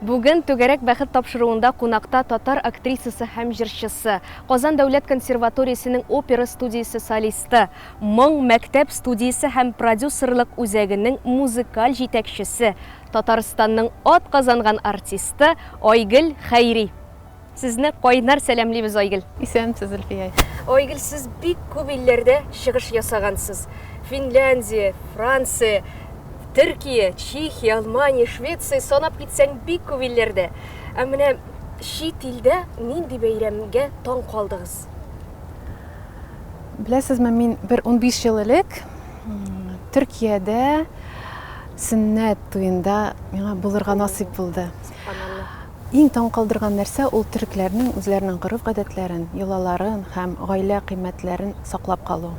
Бүген түгәрәк бәхет тапшыруында кунакта татар актрисасы һәм җырчысы, Казан дәүләт консерваториясенең опера студиясе солисты, Моң мәктәп студиясе һәм продюсерлык үзәгенең музыкаль җитәкчесе, Татарстанның ат казанган артисты Айгөл Хәйри. Сезне кайнар сәламлибез, Айгөл. Исәнмесез, Зөлфия. Айгөл, сез бик күп илләрдә чыгыш ясагансыз. Финляндия, Франция, Төркия, Чехия, Алмания, Швеция санап китсәң бик күп илләрдә. Ә менә чит илдә нинди бәйрәмгә таң калдыгыз? Беләсезме, мин бер 15 ел элек Төркиядә сөннәт туенда миңа булырга насип булды. Иң таң калдырган нәрсә ул төркләрнең үзләренең гореф-гадәтләрен, йолаларын һәм гаилә кыйммәтләрен саклап калу.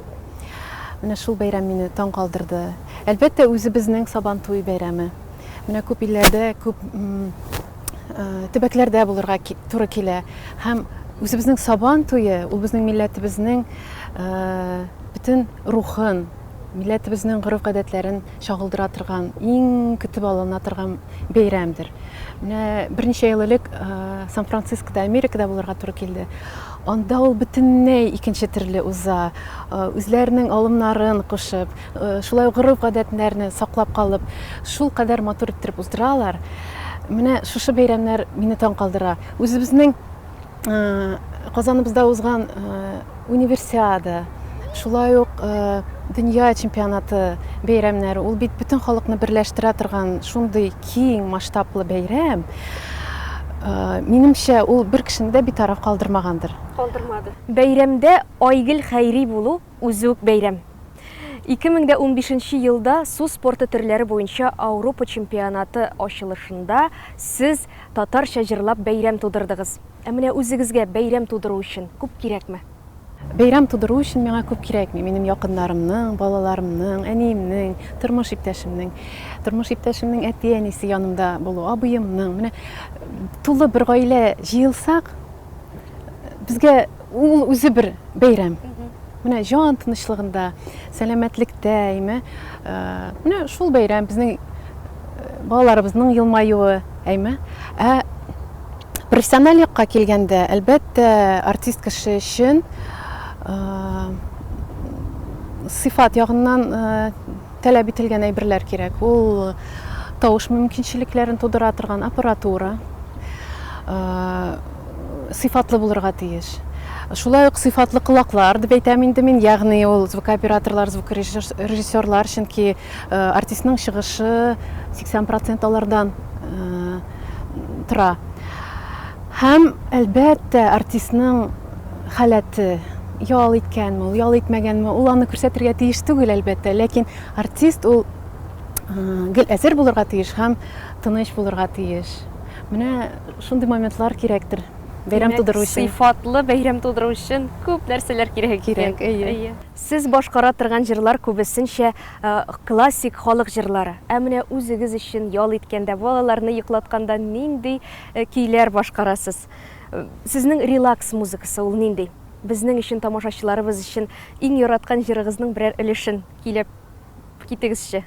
Менә шул бәйрәм мине таң калдырды. Әлбәттә, үзебезнең Сабантуй бәйрәме. Менә күп илләрдә, күп төбәкләрдә булырга туры килә. Һәм үзебезнең Сабантуе, ул безнең милләтебезнең бөтен рухын, милләтебезнең гореф-гадәтләрен чагылдыра торган, иң көтеп алына торган бәйрәмдер. Менә берничә ел элек Сан-Францискода, Америкада булырга туры килде. Анда ул бөтенләй икенче төрле уза. Үзләренең алымнарын кушып, шулай гореф-гадәтләрне саклап калып, шул кадәр матур итеп уздыралар. Менә шушы бәйрәмнәр мине таң калдыра. Үзебезнең Казаныбызда узган универсиада, шулай ук дөнья чемпионаты бәйрәмнәре, ул бит бөтен халыкны берләштерә торган шундый киң масштаблы бәйрәм. Минемчә, ул бер кешене дә битараф калдырмагандыр. Калдырмады. Бәйрәмдә Айгөл Хәйри булу үзе үк бәйрәм. 2015 елда су спорты төрләре буенча Авропа чемпионаты ачылышында сез татарча җырлап бәйрәм тудырдыгыз. Ә менә үзегезгә бәйрәм тудыру өчен күп кирәкме? Бәйрәм тудыру өчен миңа күп кирәкми. Минем якыннарымның, балаларымның, әниемнең, тормыш иптәшемнең әти-әнисе янымда булу, абыемның. Менә тулы бер гаилә җыелсак, безгә ул үзе бер бәйрәм. Менә җан тынычлыгында, сәламәтлектә, менә шул бәйрәм безнең балаларыбызның елмаюы, Ә профессиональ якка килгәндә, әлбәттә, артист кеше өчен сыйфат ягыннан таләп ителгән әйберләр кирәк. Ул тавыш мөмкинчелекләрен тудыра торган аппаратура, сыйфатлы булырга тиеш. Шулай ук сыйфатлы кылаклар дип әйтәм инде мин, ягъни ул звукооператорлар, звукорежиссерлар, чөнки артистның чыгышы 80% алардан тора. Һәм әлбәттә, артистның халәте, ял иткәнме, ял итмәгәнме, ул аны күрсәтергә тиеш түгел, әлбәттә, ләкин артист ул гел әзер булырга тиеш һәм тыныч булырга тиеш. Менә шундый моментлар кирәктер. Бәйрәм тудыру өчен. Сыйфатлы бәйрәм тудыру өчен күп нәрсәләр кирәк. Сез башкара торган җырлар күбесенчә классик халык җырлары. Ә менә үзегез өчен ял иткәндә, балаларны йоклатканда нинди көйләр башкарасыз? Сезнең релакс музыкасы ул нинди? Безнең өчен, тамашачыларыбыз өчен иң яраткан җырыгызның берәр өлешен килеп китегезче.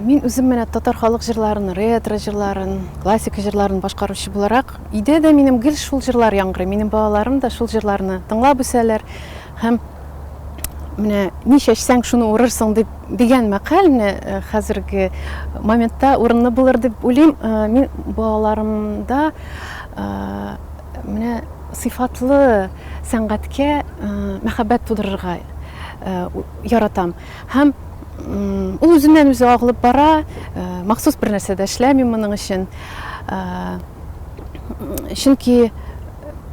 Мин үзем менә татар халык җырларын, ретро җырларын, классика җырларын башкаручы буларак, өйдә дә минем гел шул җырлар яңгырый. Минем балаларым да шул җырларны тыңлап үсәләр. Һәм менә ни чәчсәң шуны урырсың дигән мәкаль менә хәзерге моментта урынлы булыр дип уйлыйм. Мин балаларымда менә сыйфатлы сәнгатькә мәхәббәт тудырырга яратам. Һәм ул үзеннән үзе агылып бара, махсус бер нәрсә дә эшләмим моның өчен. Чөнки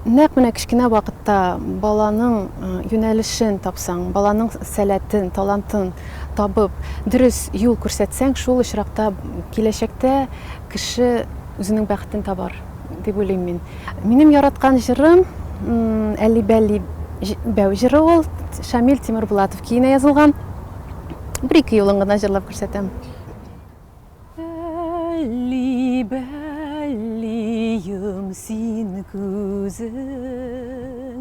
нәкъ менә кечкенә вакытта баланың юнәлешен тапсаң, баланың сәләтен, талантын табып, дөрес юл күрсәтсәң, шул очракта киләчәктә кеше үзенең бәхетен табар дип уйлыйм мин. Минем яраткан җырым Әлли-бәлли бәү җыры ул, Шамил Тимербулатов киенә язылган. Бер-ике юлын гына җырлап күрсәтәм. Әлли-бәллием син күзең,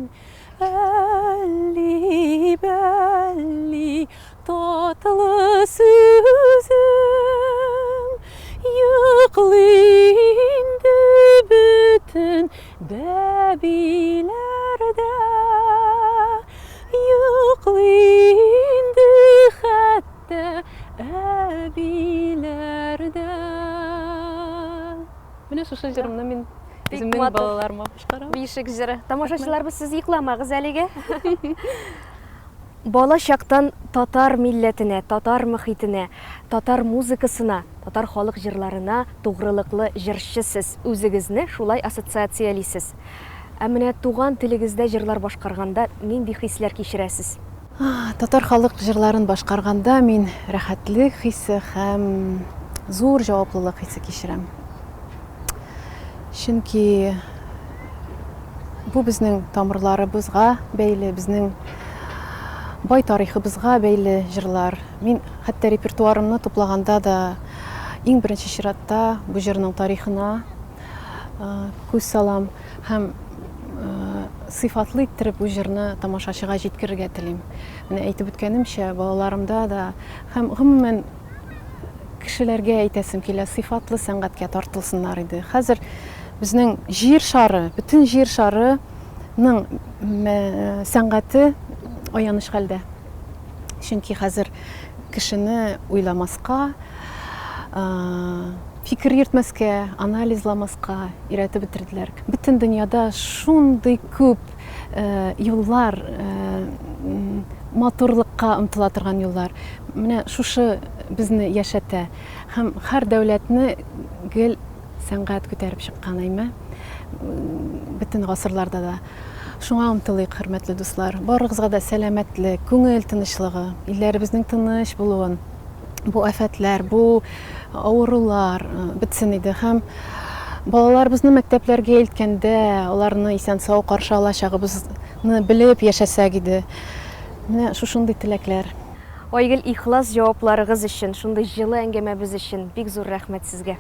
әлли-бәлли татлы сүзең, йоклый Бәбиләрдә йоклый инде хәтта әбиләрдә. Менә шушы җырымны мин үземнең матур. балаларыма башкарам. Бишек җыры. Тамашачыларыбыз, сез йокламагыз әлегә. Бала чактан татар милләтенә, татар мөхитенә, татар музыкасына, татар халык җырларына тугрылыклы җырчысыз. Үзегезне шулай ассоциациялисез. Ә менә туган телегездә җырлар башкарганда нинди хисләр кичерәсез? Татар халык җырларын башкарганда мин рәхәтлек хисе һәм зур җаваплылык хисе кичерәм. Чөнки бу безнең тамырларыбызга бәйле, безнең бай тарихыбызга бәйле җырлар. Мин хәтта репертуарымны туплаганда да иң беренче чиратта бу җырның тарихына күз салам һәм сыйфатлы иттереп бу җырны тамашачыга җиткерергә телим. Менә әйтеп үткәнемчә, балаларымда да һәм гомумән кешеләргә әйтәсем килә, сыйфатлы сәнгатькә тартылсыннар иде. Хәзер безнең җир шары, бөтен җир шарының сәнгате аяныш хәлдә. Чөнки хәзер кешене уйламаска, фикер йөртмәскә, анализламаска өйрәтеп бетерделәр. Бөтен дөньяда шундый күп юллар, матурлыкка омтыла торган юллар. Менә шушы безне яшәтә һәм һәр дәүләтне гел сәнгать күтәреп чыккан әйме. Бөтен гасырларда да. Шуңа омтылыйк, хөрмәтле дуслар. Барыгызга да сәламәтлек, күңел тынычлыгы, илләребезнең тыныч булуын, бу афәтләр, бу авырулар бетсен иде һәм балаларыбызны мәктәпләргә илткәндә, аларны исән-сау каршы алачагыбызны белеп яшәсәк иде. Менә шушындый теләкләр. Айгөл, ихлас җавапларыгыз өчен, шундый җылы әңгәмәбез өчен бик зур рәхмәт сезгә.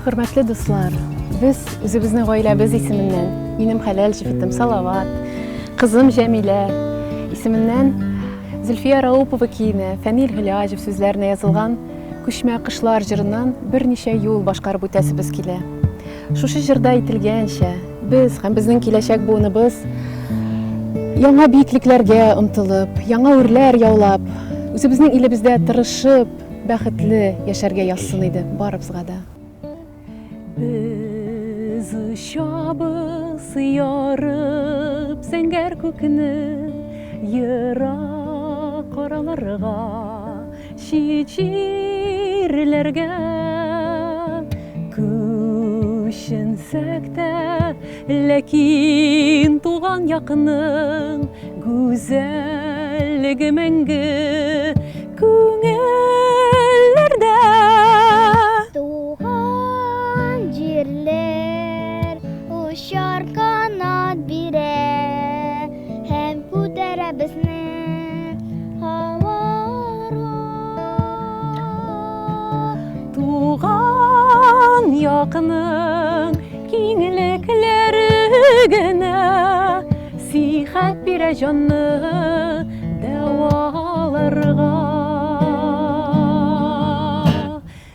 Хөрмәтле дуслар, без үзебезнең гаиләбез исеменнән, минем хәләл җифетем Салават, кызым Җәмилә исеменнән Зөлфия Раупова киенә, Фәнил Гыляҗев сүзләренә язылган Күчмә кышлар җырыннан берничә юл башкарып үтәсебез килә. Шушы җырда әйтелгәнчә, без һәм безнең киләчәк буыныбыз яңа биеклекләргә омтылып, яңа үрләр яулап, үзебезнең илебездә тырышып, бәхетле яшәргә язсын иде барыбызга да. Biz uçabız yarıp zəngər kökünü Yırak oralarga, şiçirlərgə Күченсәк тә, ләкин туган якының Гүзәллеге мәңге күңелләрдә Uçar kanat bire hem kudere bizne havara Tuğan yakının kinglikleri gene Sihat bire canlı devalarga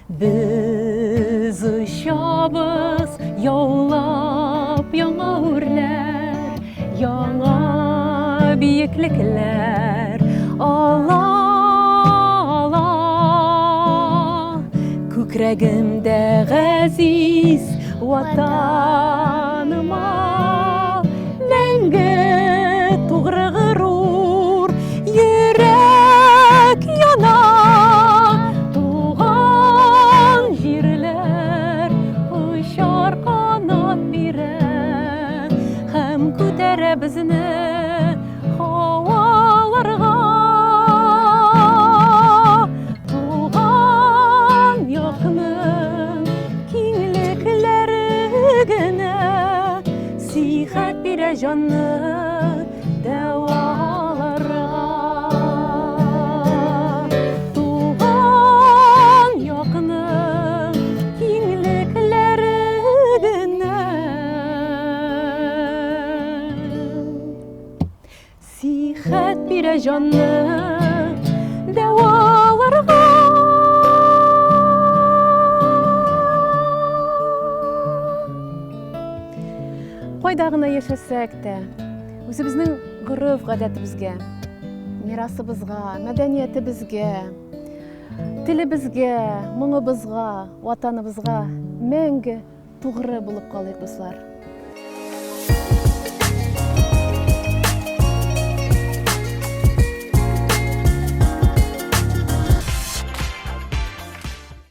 Biz uçabız yollar Яңа үрләр, яңа биеклекләр ала Күкрәгемдә ғәзиз ватаныма Мәңге тугры ғырур йөрәк яна Туган җирләр очар канат бирә Күтәрә безне һаваларга Туган якның киңлекләре генә Сихәт бирә җанны дәваларга Туган якның киңлекләре генә Сихәт бирә безгә җанны дәваларга. Кайда гына яшәсәк тә, үзебезнең гореф-гадәтебезгә, мирасыбызга, мәдәниятебезгә, телебезгә, моңыбызга, ватаныбызга мәңге тугры булып калыйк, дуслар.